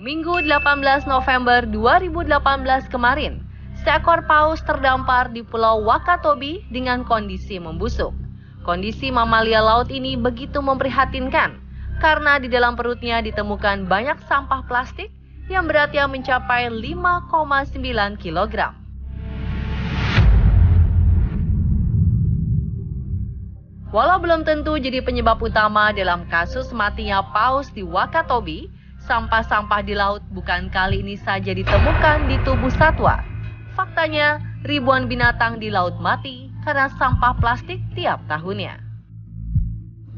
Minggu 18 November 2018 kemarin, seekor paus terdampar di Pulau Wakatobi dengan kondisi membusuk. Kondisi mamalia laut ini begitu memprihatinkan karena di dalam perutnya ditemukan banyak sampah plastik yang beratnya mencapai 5,9 kg. Walau belum tentu jadi penyebab utama dalam kasus matinya paus di Wakatobi, sampah-sampah di laut bukan kali ini saja ditemukan di tubuh satwa. Faktanya, ribuan binatang di laut mati karena sampah plastik tiap tahunnya.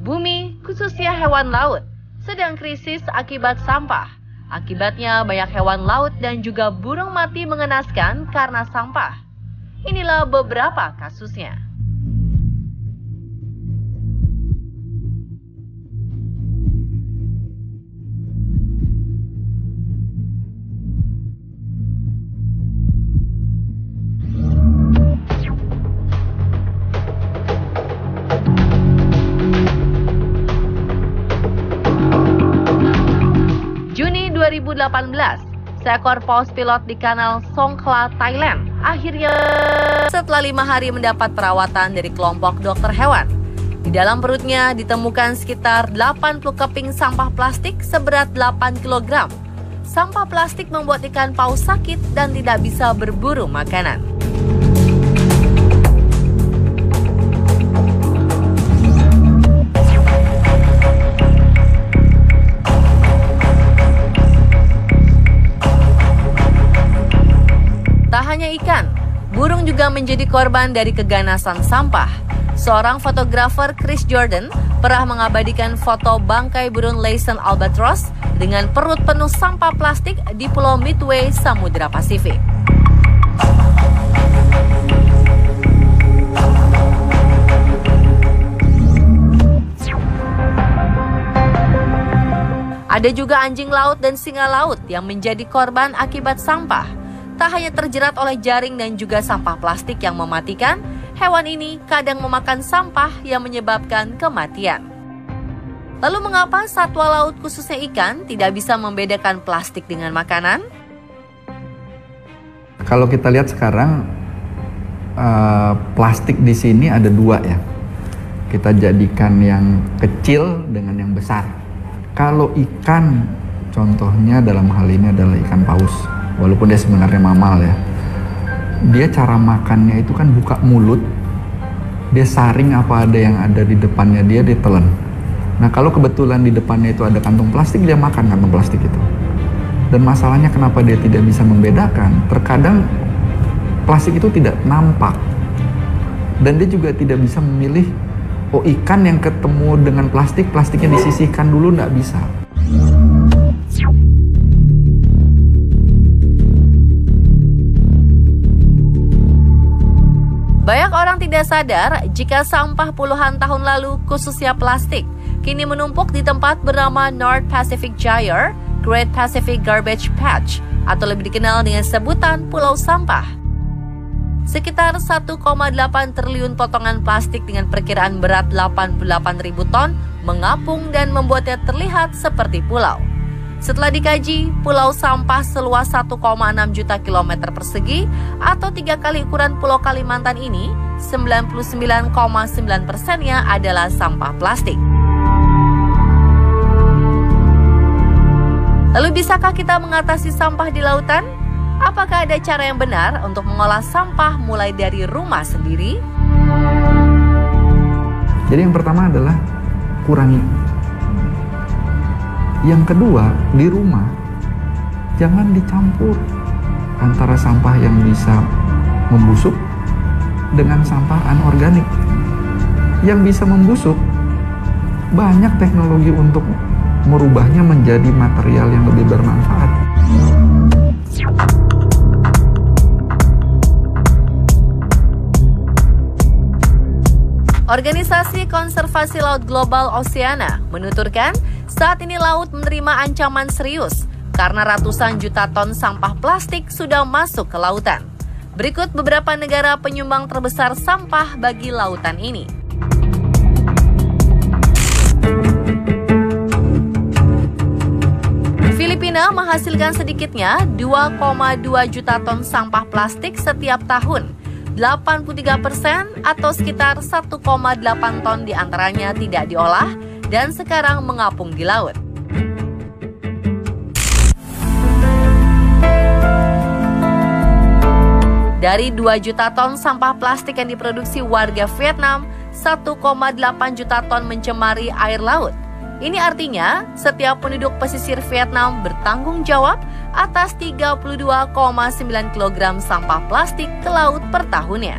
Bumi, khususnya hewan laut, sedang krisis akibat sampah. Akibatnya banyak hewan laut dan juga burung mati mengenaskan karena sampah. Inilah beberapa kasusnya. Juni 2018, seekor paus pilot di kanal Songkhla, Thailand, akhirnya setelah 5 hari mendapat perawatan dari kelompok dokter hewan. Di dalam perutnya ditemukan sekitar 80 keping sampah plastik seberat 8 kg. Sampah plastik membuat ikan paus sakit dan tidak bisa berburu makanan. Hanya ikan, burung juga menjadi korban dari keganasan sampah. Seorang fotografer, Chris Jordan, pernah mengabadikan foto bangkai burung Laysan albatros dengan perut penuh sampah plastik di Pulau Midway, Samudra Pasifik. Ada juga anjing laut dan singa laut yang menjadi korban akibat sampah. Tak hanya terjerat oleh jaring dan juga sampah plastik yang mematikan, hewan ini kadang memakan sampah yang menyebabkan kematian. Lalu mengapa satwa laut khususnya ikan tidak bisa membedakan plastik dengan makanan? Kalau kita lihat sekarang, plastik di sini ada 2 ya. Kita jadikan yang kecil dengan yang besar. Kalau ikan, contohnya dalam hal ini adalah ikan paus. Walaupun dia sebenarnya mamal ya, dia cara makannya itu kan buka mulut, dia saring apa ada yang ada di depannya dia telan. Nah kalau kebetulan di depannya itu ada kantong plastik, dia makan kantong plastik itu. Dan masalahnya kenapa dia tidak bisa membedakan, terkadang plastik itu tidak nampak. Dan dia juga tidak bisa memilih, oh ikan yang ketemu dengan plastik, plastiknya disisihkan dulu, nggak bisa. Banyak orang tidak sadar jika sampah puluhan tahun lalu, khususnya plastik, kini menumpuk di tempat bernama North Pacific Gyre, Great Pacific Garbage Patch, atau lebih dikenal dengan sebutan Pulau Sampah. Sekitar 1,8 triliun potongan plastik dengan perkiraan berat 88.000 ton mengapung dan membuatnya terlihat seperti pulau. Setelah dikaji, pulau sampah seluas 1,6 juta kilometer persegi atau 3 kali ukuran Pulau Kalimantan ini, 99,9%-nya adalah sampah plastik. Lalu bisakah kita mengatasi sampah di lautan? Apakah ada cara yang benar untuk mengolah sampah mulai dari rumah sendiri? Jadi yang pertama adalah kurangi. Yang kedua, di rumah jangan dicampur antara sampah yang bisa membusuk dengan sampah anorganik. Yang bisa membusuk, banyak teknologi untuk merubahnya menjadi material yang lebih bermanfaat. Organisasi Konservasi Laut Global Oceana menuturkan saat ini laut menerima ancaman serius karena ratusan juta ton sampah plastik sudah masuk ke lautan. Berikut beberapa negara penyumbang terbesar sampah bagi lautan ini. Filipina menghasilkan sedikitnya 2,2 juta ton sampah plastik setiap tahun. 83% atau sekitar 1,8 ton diantaranya tidak diolah dan sekarang mengapung di laut. Dari 2 juta ton sampah plastik yang diproduksi warga Vietnam, 1,8 juta ton mencemari air laut. Ini artinya setiap penduduk pesisir Vietnam bertanggung jawab atas 32,9 kg sampah plastik ke laut per tahunnya.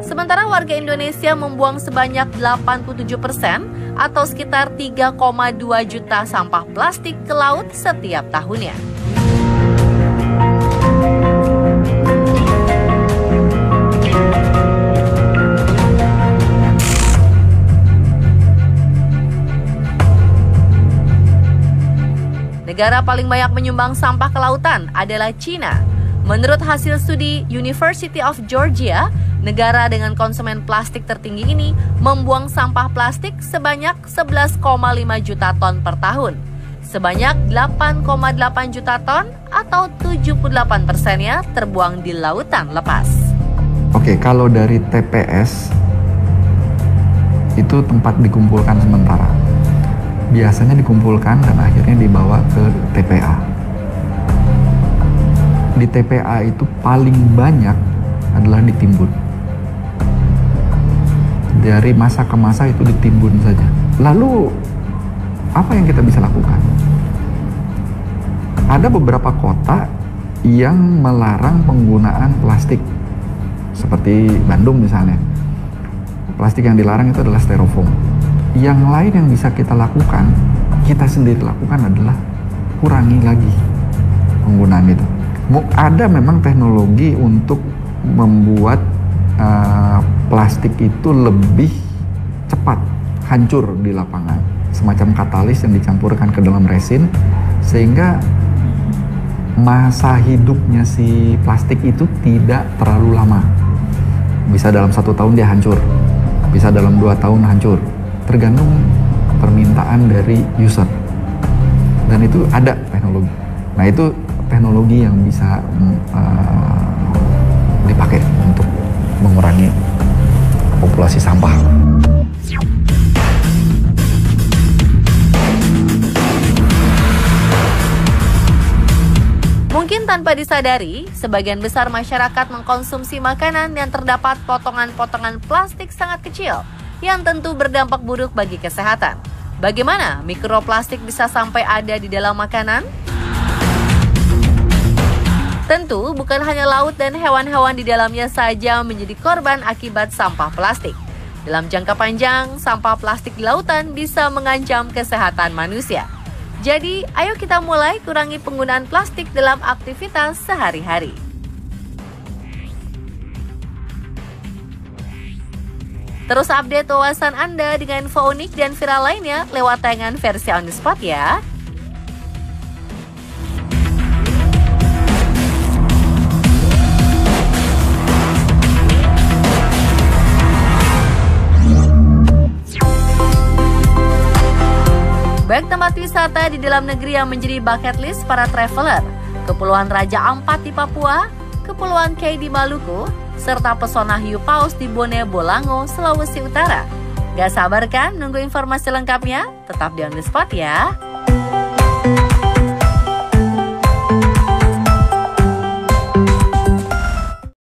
Sementara warga Indonesia membuang sebanyak 87% atau sekitar 3,2 juta sampah plastik ke laut setiap tahunnya. Negara paling banyak menyumbang sampah ke lautan adalah China. Menurut hasil studi University of Georgia, negara dengan konsumen plastik tertinggi ini membuang sampah plastik sebanyak 11,5 juta ton per tahun. Sebanyak 8,8 juta ton atau 78%-nya terbuang di lautan lepas. Oke, kalau dari TPS itu tempat dikumpulkan sementara. Biasanya dikumpulkan dan akhirnya dibawa ke TPA. Di TPA itu paling banyak adalah ditimbun. Dari masa ke masa itu ditimbun saja. Lalu apa yang kita bisa lakukan? Ada beberapa kota yang melarang penggunaan plastik. Seperti Bandung misalnya. Plastik yang dilarang itu adalah styrofoam. Yang lain yang bisa kita lakukan, kita sendiri lakukan adalah kurangi lagi penggunaan itu. Ada memang teknologi untuk membuat plastik itu lebih cepat hancur di lapangan. Semacam katalis yang dicampurkan ke dalam resin, sehingga masa hidupnya si plastik itu tidak terlalu lama. Bisa dalam 1 tahun dia hancur, bisa dalam 2 tahun hancur. Tergantung permintaan dari user, dan itu ada teknologi. Nah, itu teknologi yang bisa dipakai untuk mengurangi populasi sampah. Mungkin tanpa disadari, sebagian besar masyarakat mengkonsumsi makanan yang terdapat potongan-potongan plastik sangat kecil, yang tentu berdampak buruk bagi kesehatan. Bagaimana mikroplastik bisa sampai ada di dalam makanan? Tentu bukan hanya laut dan hewan-hewan di dalamnya saja menjadi korban akibat sampah plastik. Dalam jangka panjang, sampah plastik di lautan bisa mengancam kesehatan manusia. Jadi, ayo kita mulai kurangi penggunaan plastik dalam aktivitas sehari-hari. Terus update wawasan Anda dengan info unik dan viral lainnya lewat tayangan versi on the spot ya. Baik tempat wisata di dalam negeri yang menjadi bucket list para traveler, Kepulauan Raja Ampat di Papua, Kepulauan Kei di Maluku, serta pesona hiu paus di Bone Bolango, Sulawesi Utara. Gak sabar kan nunggu informasi lengkapnya? Tetap di On The Spot ya.